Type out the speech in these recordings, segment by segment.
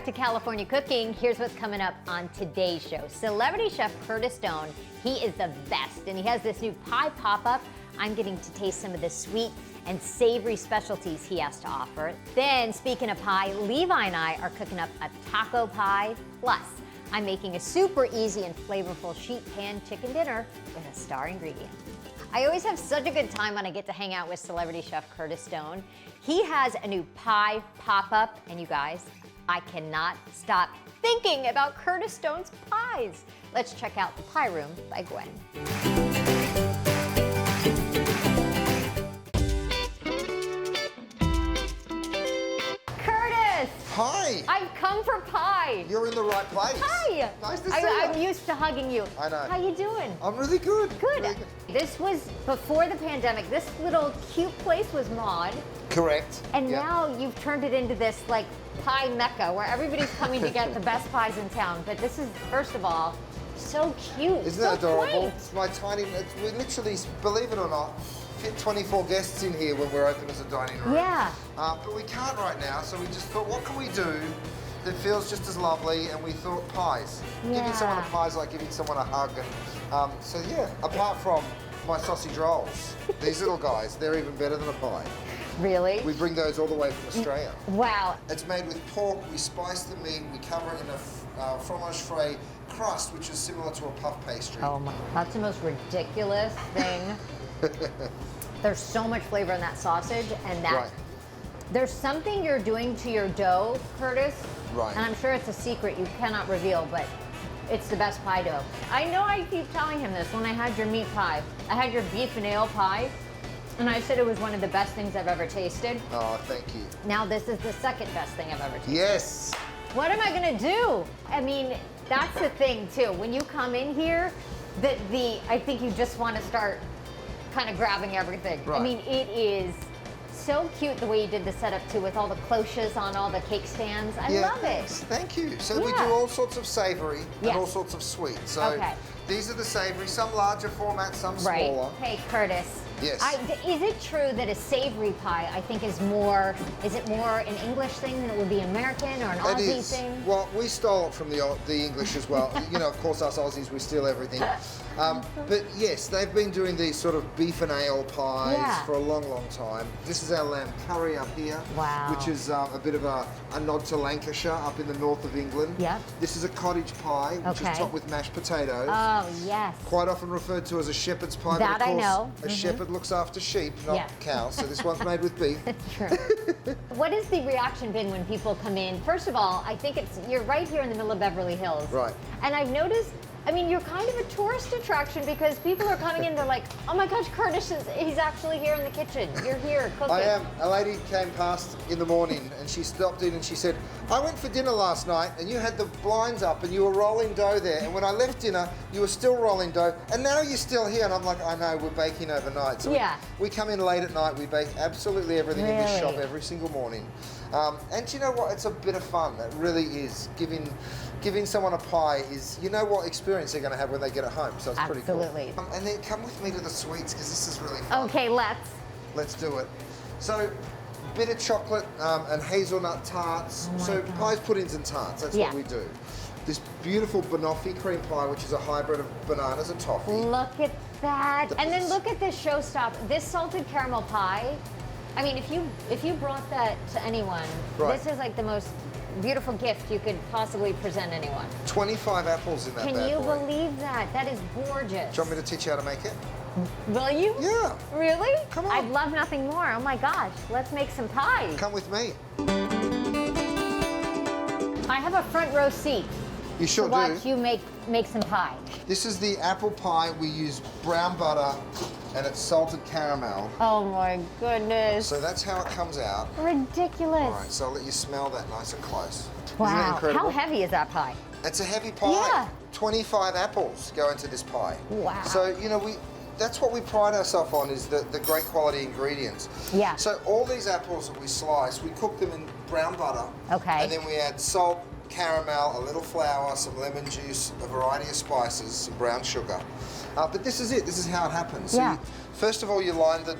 to California Cooking. Here's what's coming up on today's show. Celebrity chef Curtis Stone, he is the best, and he has this new pie pop-up. I'm getting to taste some of the sweet and savory specialties he has to offer. Then, speaking of pie, Levi and I are cooking up a taco pie. Plus, I'm making a super easy and flavorful sheet pan chicken dinner with a star ingredient. I always have such a good time when I get to hang out with celebrity chef Curtis Stone. He has a new pie pop-up, and you guys, I cannot stop thinking about Curtis Stone's pies. Let's check out The Pie Room by Gwen. Hi! I've come for pie. You're in the right place. Hi! Nice to see you. I'm used to hugging you. I know. How you doing? I'm really good. Good. Really good. This was before the pandemic. This little cute place was Maud. Correct. And Yep. now you've turned it into this like pie mecca where everybody's coming to get the best pies in town. But this is, first of all, so cute. Isn't so that adorable? quaint. It's my tiny, we literally, believe it or not, fit 24 guests in here when we're open as a dining room. Yeah. But we can't right now, so we just thought, what can we do that feels just as lovely? And we thought pies. Yeah. Giving someone a pie is like giving someone a hug. And so yeah, apart from my sausage rolls, these little guys, they're even better than a pie. Really? We bring those all the way from Australia. Wow. It's made with pork, we spice the meat, we cover it in a fromage frais crust, which is similar to a puff pastry. Oh my, that's the most ridiculous thing. There's so much flavor in that sausage, and that Right. there's something you're doing to your dough, Curtis. Right. And I'm sure it's a secret you cannot reveal, but it's the best pie dough. I know I keep telling him this when I had your meat pie. I had your beef and ale pie, and I said it was one of the best things I've ever tasted. Oh, thank you. Now this is the second best thing I've ever tasted. Yes. What am I gonna do? I mean, that's the thing too. When you come in here, I think you just want to start kind of grabbing everything. Right. I mean, it is so cute the way you did the setup too, with all the cloches on all the cake stands. I love thanks. it. Thank you. So we do Yeah. all sorts of savory Yes. and all sorts of sweet. So Okay. these are the savory, some larger format, some Right. smaller. Hey, Curtis. Yes. Is it true that a savory pie, I think, is it more an English thing than it would be American or an It Aussie is. thing? Well, we stole it from the English as well. You know, of course, us Aussies, we steal everything. But yes, they've been doing these sort of beef and ale pies Yeah. for a long, long time. This is our lamb curry up here, Wow. which is a bit of a nod to Lancashire up in the north of England. Yep. This is a cottage pie, which Okay. is topped with mashed potatoes. Oh, yes. Quite often referred to as a shepherd's pie, That but of I course, know. a shepherd looks after sheep, not Yeah. cows. So this one's made with beef. True. What has the reaction been when people come in? First of all, I think you're right here in the middle of Beverly Hills. Right. And I've noticed, I mean, you're kind of a tourist attraction because people are coming in, they're like, oh my gosh, Curtis, he's actually here in the kitchen. You're here cooking. I am. A lady came past in the morning and she stopped in and she said, I went for dinner last night and you had the blinds up and you were rolling dough there. And when I left dinner, you were still rolling dough. And now you're still here. And I'm like, I know, we're baking overnight. So Yeah. we come in late at night. We bake absolutely everything in this Really? shop every single morning. And you know what? It's a bit of fun. It really is. Giving someone a pie is, you know what experience they're going to have when they get it home. So it's pretty cool. Absolutely. And then come with me to the sweets because this is really fun. Okay, let's. Let's do it. So, bitter chocolate and hazelnut tarts. Oh my So God. pies, puddings and tarts, that's Yeah. what we do. This beautiful banoffee cream pie, which is a hybrid of bananas and toffee. Look at that. And then This- look at this showstopper. This salted caramel pie. I mean, if you brought that to anyone, Right. this is like the most beautiful gift you could possibly present anyone. 25 apples in that Can bad you boy. believe that? That is gorgeous. Do you want me to teach you how to make it? Will you? Yeah. Really? Come on. I'd love nothing more. Oh my gosh, let's make some pies. Come with me. I have a front row seat You to sure watch do. you make some pie. This is the apple pie. We use brown butter and it's salted caramel. Oh my goodness. So that's how it comes out. Ridiculous. All right, so I'll let you smell that nice and close. Isn't that Wow. incredible? How heavy is that pie? It's a heavy pie. Yeah. 25 apples go into this pie. Wow. So, you know, that's what we pride ourselves on, is the great quality ingredients. Yeah. So all these apples that we slice, we cook them in brown butter. Okay. And then we add salt, caramel, a little flour, some lemon juice, a variety of spices, some brown sugar. But this is it. This is how it happens. So Yeah. first of all, you line the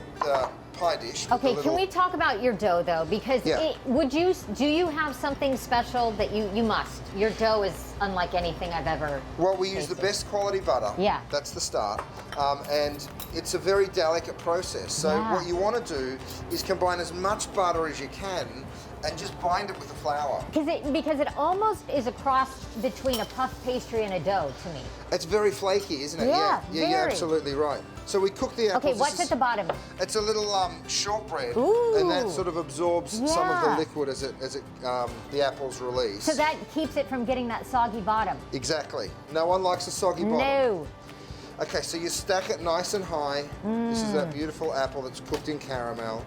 pie dish. with Okay, a can little- we talk about your dough though? Because Yeah. do you have something special that you must? Your dough is unlike anything I've ever Well, we use the tasted. best quality butter. Yeah. That's the start. And it's a very delicate process. So Yeah. what you want to do is combine as much butter as you can and just bind it with the flour. Because it almost is a cross between a puff pastry and a dough to me. It's very flaky, isn't it? Yeah, you're very. absolutely right. So we cook the apples. Okay, This what's is- at the bottom? It's a little shortbread, Ooh. and that sort of absorbs some of the Yeah. liquid as the apples release. So that keeps it from getting that soggy bottom. Exactly. No one likes a soggy bottom. No. Okay, so you stack it nice and high. This is that beautiful apple that's cooked in caramel.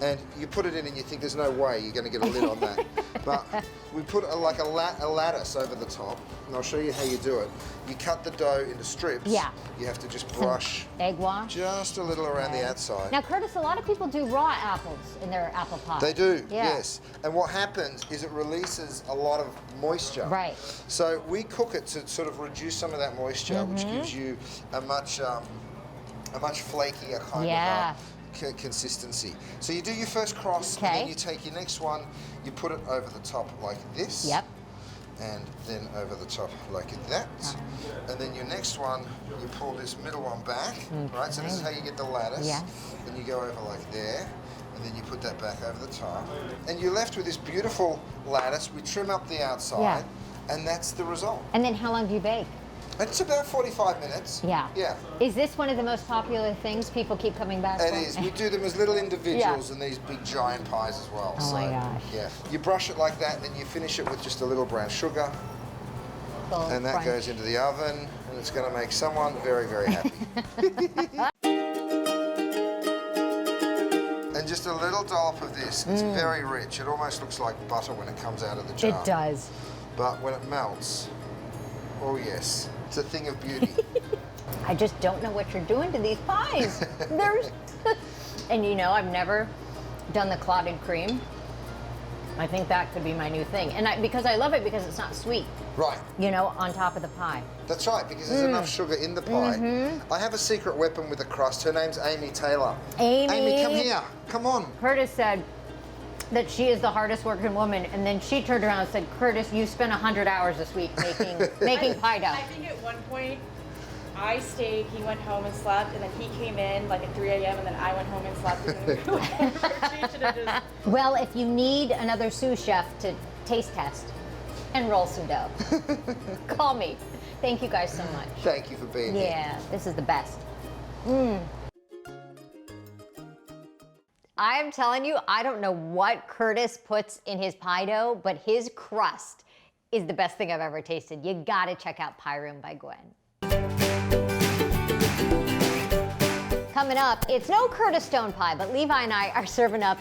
And you put it in and you think there's no way you're going to get a lid on that. But we put a lattice over the top, and I'll show you how you do it. You cut the dough into strips. Yeah. You have to just brush Egg wash. just a little around the outside. Now, Curtis, a lot of people do raw apples in their apple pie. They do, Yeah. yes. And what happens is it releases a lot of moisture. Right. So we cook it to sort of reduce some of that moisture, which gives you a much flakier kind Yeah. of consistency. So you do your first cross, and Okay. then you take your next one, you put it over the top like this. Yep. And then over the top like that. And then your next one, you pull this middle one back, right? So this is how you get the lattice. Yes. Then you go over like there, and then you put that back over the top. And you're left with this beautiful lattice. We trim up the outside, and that's the result. And then how long do you bake? It's about 45 minutes. Yeah. Yeah. Is this one of the most popular things people keep coming back It for? is. We do them as little individuals and these big giant pies as well. Oh my gosh. Yeah. You brush it like that, and then you finish it with just a little brown sugar. Full And that crunch. goes into the oven, and it's going to make someone very, very happy. And just a little dollop of this. It's very rich. It almost looks like butter when it comes out of the jar. It does. But when it melts, oh yes, it's a thing of beauty. I just don't know what you're doing to these pies. There's, and you know, I've never done the clotted cream. I think that could be my new thing. And because I love it because it's not sweet, Right. you know, on top of the pie. That's right, because there's enough sugar in the pie. I have a secret weapon with a crust. Her name's Amy Taylor. Amy. come here. Come on. Curtis said that she is the hardest working woman, and then she turned around and said, Curtis, you spent 100 hours this week making pie dough. I think at one point I stayed, he went home and slept, and then he came in like at 3 a.m. and then I went home and slept. And then we went should have just... Well, if you need another sous chef to taste test and roll some dough, call me. Thank you guys so much. Thank you for being here. Yeah, this is the best. I'm telling you, I don't know what Curtis puts in his pie dough, but his crust is the best thing I've ever tasted. You gotta check out Pie Room by Gwen. Coming up, it's no Curtis Stone pie, but Levi and I are serving up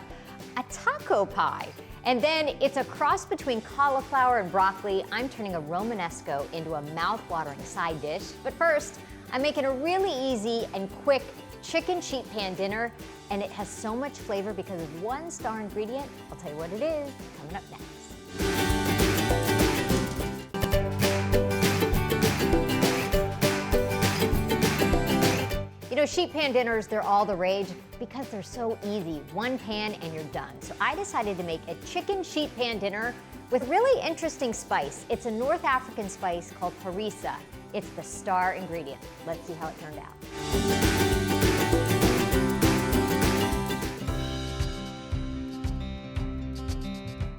a taco pie. And then it's a cross between cauliflower and broccoli. I'm turning a Romanesco into a mouth-watering side dish. But first, I'm making a really easy and quick chicken sheet pan dinner, and it has so much flavor because of one star ingredient. I'll tell you what it is coming up next. You know, sheet pan dinners, they're all the rage because they're so easy. One pan and you're done. So I decided to make a chicken sheet pan dinner with really interesting spice. It's a North African spice called Harissa. It's the star ingredient. Let's see how it turned out.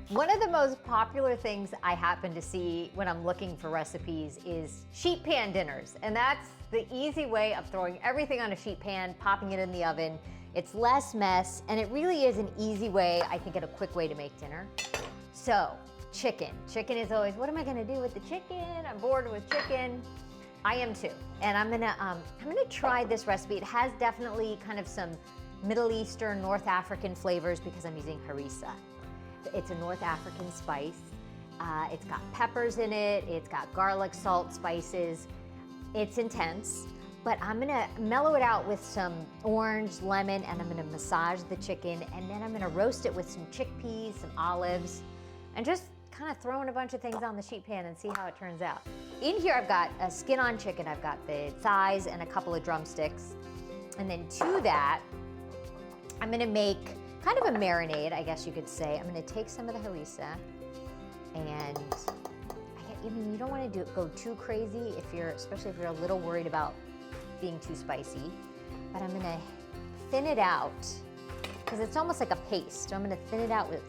One of the most popular things I happen to see when I'm looking for recipes is sheet pan dinners. And that's the easy way of throwing everything on a sheet pan, popping it in the oven. It's less mess, and it really is an easy way, I think, and a quick way to make dinner. So, chicken. Chicken is always, what am I gonna do with the chicken? I'm bored with chicken. I am too. And I'm gonna try this recipe. It has definitely kind of some Middle Eastern, North African flavors because I'm using harissa. It's a North African spice. It's got peppers in it. It's got garlic, salt, spices. It's intense, but I'm gonna mellow it out with some orange, lemon, and I'm gonna massage the chicken, and then I'm gonna roast it with some chickpeas, some olives, and just kind of throwing a bunch of things on the sheet pan and see how it turns out. In here, I've got a skin-on chicken. I've got the thighs and a couple of drumsticks. And then to that, I'm gonna make kind of a marinade, I guess you could say. I'm gonna take some of the harissa and I mean, you don't want to go too crazy especially if you're a little worried about being too spicy. But I'm gonna thin it out because it's almost like a paste. So I'm gonna thin it out with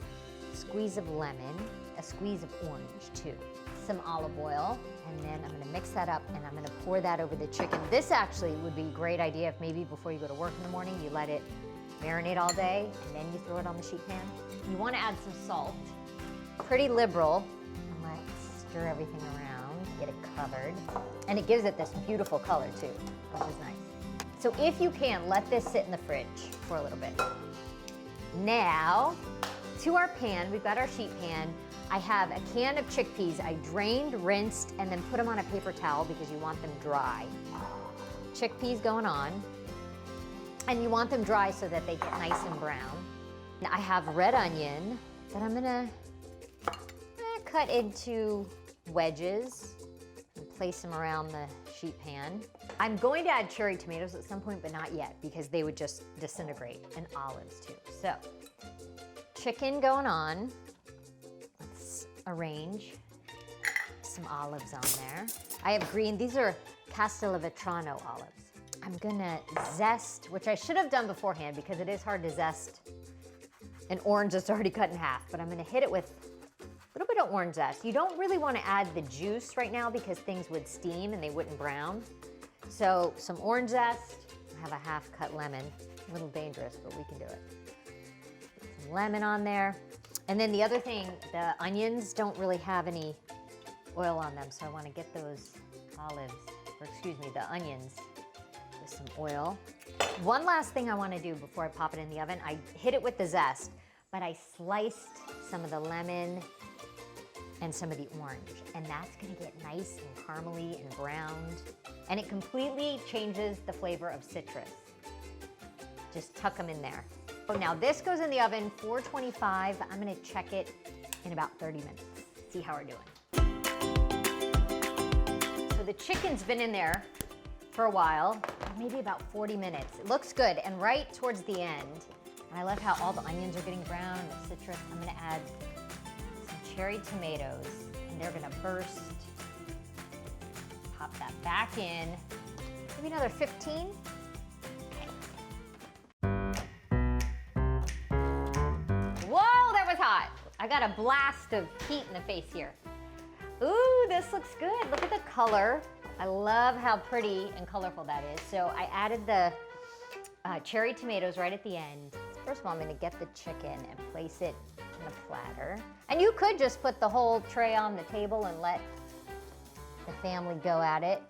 a squeeze of lemon, a squeeze of orange too, some olive oil, and then I'm gonna mix that up and I'm gonna pour that over the chicken. This actually would be a great idea if maybe before you go to work in the morning, you let it marinate all day and then you throw it on the sheet pan. You wanna add some salt, pretty liberal. Let's stir everything around, get it covered. And it gives it this beautiful color too, which is nice. So if you can, let this sit in the fridge for a little bit. Now, to our pan, we've got our sheet pan. I have a can of chickpeas. I drained, rinsed, and then put them on a paper towel because you want them dry. Chickpeas going on. And you want them dry so that they get nice and brown. Now, I have red onion that I'm gonna cut into wedges and place them around the sheet pan. I'm going to add cherry tomatoes at some point, but not yet because they would just disintegrate, and olives too. So, chicken going on. Let's arrange some olives on there. I have green, these are Castelvetrano olives. I'm gonna zest, which I should have done beforehand because it is hard to zest an orange that's already cut in half, but I'm gonna hit it with a little bit of orange zest. You don't really wanna add the juice right now because things would steam and they wouldn't brown. So some orange zest, I have a half cut lemon, a little dangerous, but we can do it. Some lemon on there. And then the other thing, the onions don't really have any oil on them, so I wanna get those the onions with some oil. One last thing I wanna do before I pop it in the oven, I hit it with the zest, but I sliced some of the lemon and some of the orange, and that's gonna get nice and caramely and browned, and it completely changes the flavor of citrus. Just tuck them in there. So now this goes in the oven, 425. I'm gonna check it in about 30 minutes, see how we're doing. So the chicken's been in there for a while, maybe about 40 minutes. It looks good, and right towards the end, and I love how all the onions are getting brown, the citrus, I'm gonna add some cherry tomatoes, and they're gonna burst. Pop that back in, maybe another 15. Whoa, that was hot. I got a blast of heat in the face here. Ooh, this looks good. Look at the color. I love how pretty and colorful that is. So I added the cherry tomatoes right at the end. First of all, I'm gonna get the chicken and place it in the platter. And you could just put the whole tray on the table and let the family go at it.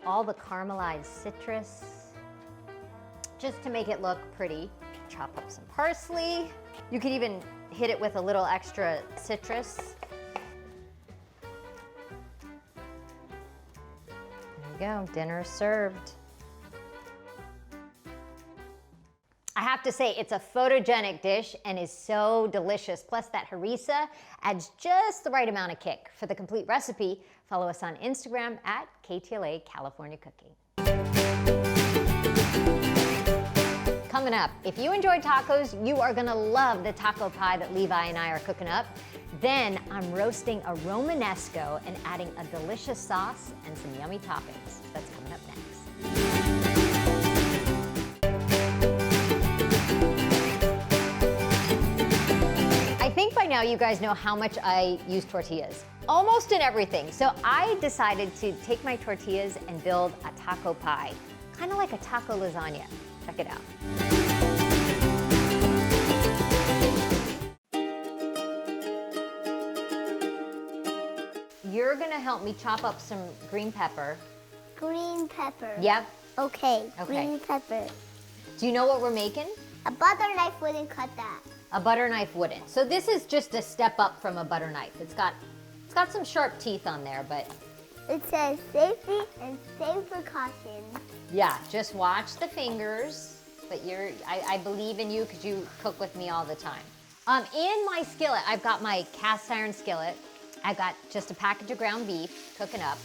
All the caramelized citrus, just to make it look pretty. Chop up some parsley. You could even hit it with a little extra citrus. There you go, dinner served. I have to say, it's a photogenic dish and is so delicious. Plus that harissa adds just the right amount of kick. For the complete recipe, follow us on Instagram at KTLA California Cooking. Coming up, if you enjoy tacos, you are gonna love the taco pie that Levi and I are cooking up. Then I'm roasting a Romanesco and adding a delicious sauce and some yummy toppings. That's coming up next. I think by now you guys know how much I use tortillas. Almost in everything. So I decided to take my tortillas and build a taco pie. Kind of like a taco lasagna. Check it out. You're gonna help me chop up some green pepper. Green pepper. Yep. Okay. Okay. Green pepper. Do you know what we're making? A butter knife wouldn't cut that. A butter knife wouldn't. So this is just a step up from a butter knife. It's got some sharp teeth on there, but It says safety and save precautions. yeah, just watch the fingers. But I believe in you because you cook with me all the time. In my skillet, I've got my cast iron skillet. I've got just a package of ground beef cooking up.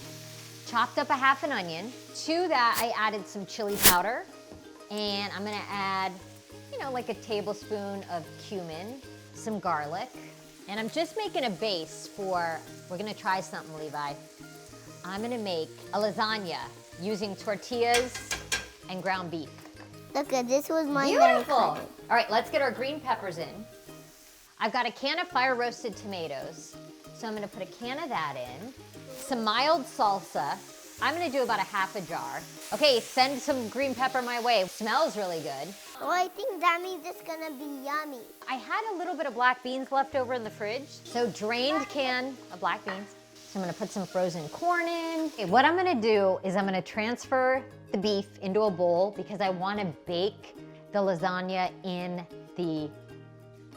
Chopped up a half an onion. To that, I added some chili powder. And I'm gonna add you know, like a tablespoon of cumin, some garlic, and I'm just making a base for, we're gonna try something, Levi. I'm gonna make a lasagna using tortillas and ground beef. Look at this was my Beautiful. All right, let's get our green peppers in. I've got a can of fire roasted tomatoes. So I'm gonna put a can of that in. Some mild salsa. I'm gonna do about a half a jar. Okay, send some green pepper my way. It smells really good. Well, I think that means it's gonna be yummy. I had a little bit of black beans left over in the fridge. So drained can of black beans. So I'm gonna put some frozen corn in. Okay, what I'm gonna do is I'm gonna transfer the beef into a bowl because I wanna bake the lasagna in the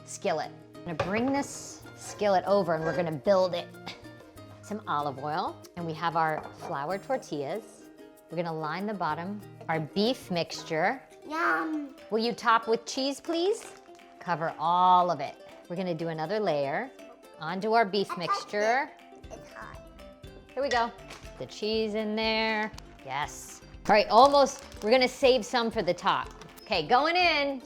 skillet. I'm gonna bring this skillet over and we're gonna build it. Some olive oil, and we have our flour tortillas. We're gonna line the bottom, our beef mixture. Yum. Will you top with cheese, please? Cover all of it. We're gonna do another layer onto our beef mixture. It's hot. Here we go. The cheese in there. Yes. All right, almost. We're gonna save some for the top. Okay, going in.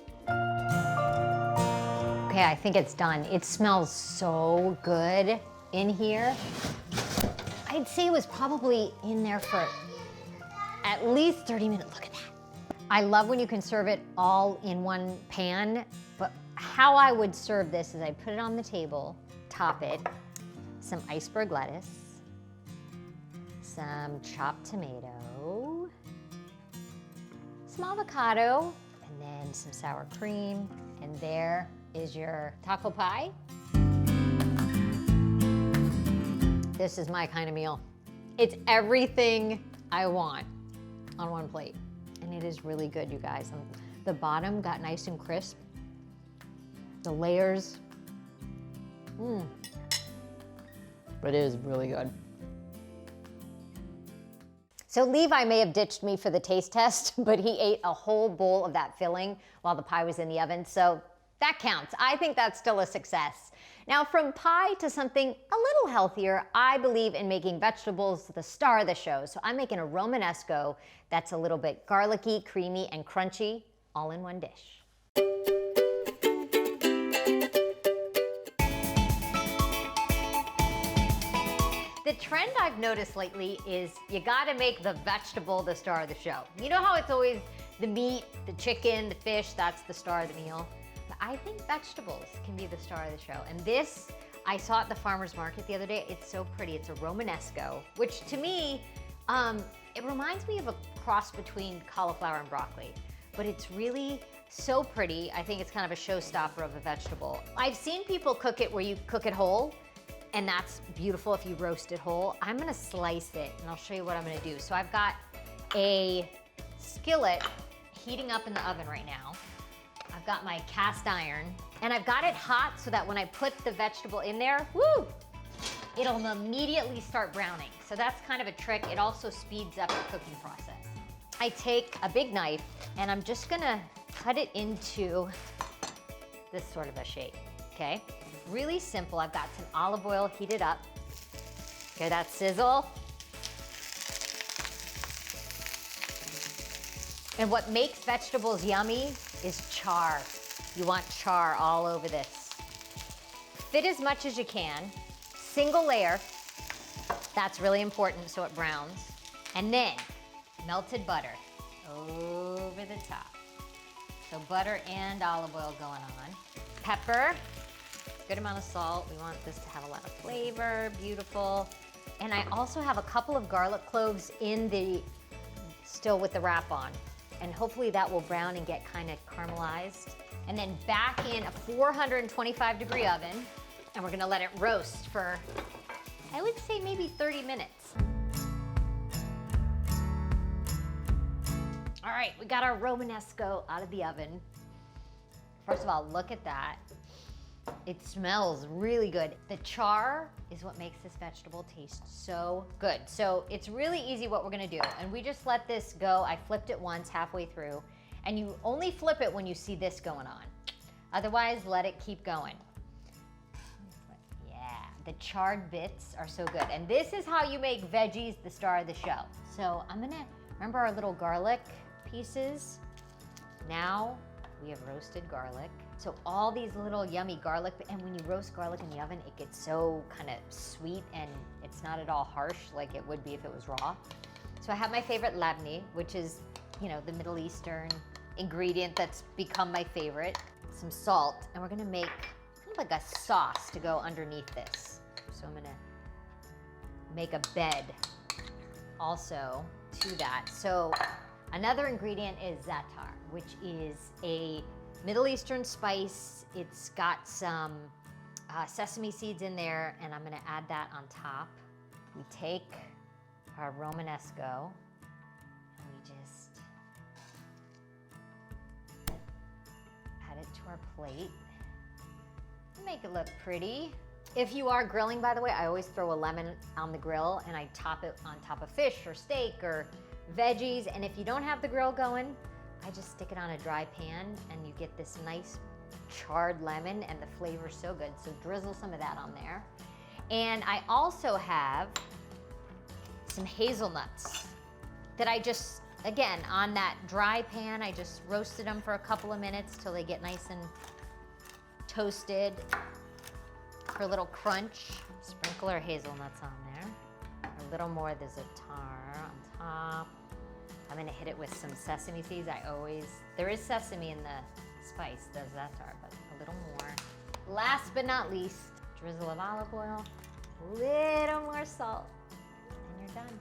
Okay, I think it's done. It smells so good in here. I'd say it was probably in there for at least 30 minutes. Look at that. I love when you can serve it all in one pan, but how I would serve this is I put it on the table, top it, some iceberg lettuce, some chopped tomato, some avocado, and then some sour cream, and there is your taco pie. This is my kind of meal. It's everything I want on one plate. And it is really good, you guys. The bottom got nice and crisp. The layers, It is really good. So Levi may have ditched me for the taste test, but he ate a whole bowl of that filling while the pie was in the oven. So that counts. I think that's still a success. Now, from pie to something a little healthier, I believe in making vegetables the star of the show. So I'm making a Romanesco that's a little bit garlicky, creamy, and crunchy, all in one dish. The trend I've noticed lately is you gotta make the vegetable the star of the show. You know how it's always the meat, the chicken, the fish, that's the star of the meal? I think vegetables can be the star of the show. And this, I saw at the farmer's market the other day. It's so pretty. It's a Romanesco, which to me, it reminds me of a cross between cauliflower and broccoli. But it's really so pretty. I think it's kind of a showstopper of a vegetable. I've seen people cook it where you cook it whole, and that's beautiful if you roast it whole. I'm gonna slice it, and I'll show you what I'm gonna do. So I've got a skillet heating up in the oven right now. I've got my cast iron, and I've got it hot so that when I put the vegetable in there, woo, it'll immediately start browning. So that's kind of a trick. It also speeds up the cooking process. I take a big knife, and I'm just gonna cut it into this sort of a shape, okay? Really simple. I've got some olive oil heated up. Hear that sizzle? And what makes vegetables yummy is char. You want char all over this. Fit as much as you can. Single layer. That's really important so it browns. And then melted butter over the top. So butter and olive oil going on. Pepper, good amount of salt. We want this to have a lot of flavor, beautiful. And I also have a couple of garlic cloves in the, still with the wrap on. And hopefully that will brown and get kind of caramelized. And then back in a 425-degree oven, and we're gonna let it roast for, I would say maybe 30 minutes. All right, we got our Romanesco out of the oven. First of all, look at that. It smells really good. The char is what makes this vegetable taste so good. So it's really easy what we're gonna do. And we just let this go. I flipped it once halfway through. And you only flip it when you see this going on. Otherwise, let it keep going. Yeah, the charred bits are so good. And this is how you make veggies the star of the show. So I'm gonna, remember our little garlic pieces? Now we have roasted garlic. So all these little yummy garlic, and when you roast garlic in the oven, it gets so kind of sweet and it's not at all harsh like it would be if it was raw. So I have my favorite labneh, which is, you know, the Middle Eastern ingredient that's become my favorite. Some salt, and we're gonna make kind of like a sauce to go underneath this. So I'm gonna make a bed also to that. So another ingredient is za'atar, which is a Middle Eastern spice. It's got some sesame seeds in there, and I'm gonna add that on top. We take our Romanesco, and we just add it to our plate. Make it look pretty. If you are grilling, by the way, I always throw a lemon on the grill and I top it on top of fish or steak or veggies. And if you don't have the grill going, I just stick it on a dry pan and you get this nice charred lemon and the flavor's so good. So drizzle some of that on there. And I also have some hazelnuts that I just, again, on that dry pan, I just roasted them for a couple of minutes till they get nice and toasted for a little crunch. Sprinkle our hazelnuts on there. A little more of the za'atar on top. I'm gonna hit it with some sesame seeds. There is sesame in the spice, the za'atar, but a little more. Last but not least, drizzle of olive oil, a little more salt, and you're done.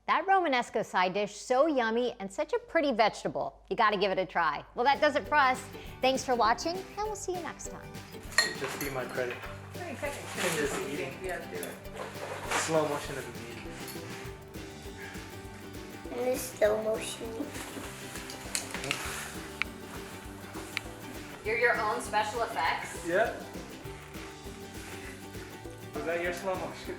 That Romanesco side dish, so yummy and such a pretty vegetable. You gotta give it a try. Well, that does it for us. Thanks for watching, and we'll see you next time. Just be my credit. And just eating. Yeah, do it. Slow motion of the meat. And the slow motion. You're your own special effects. Yeah. Was that your slow motion?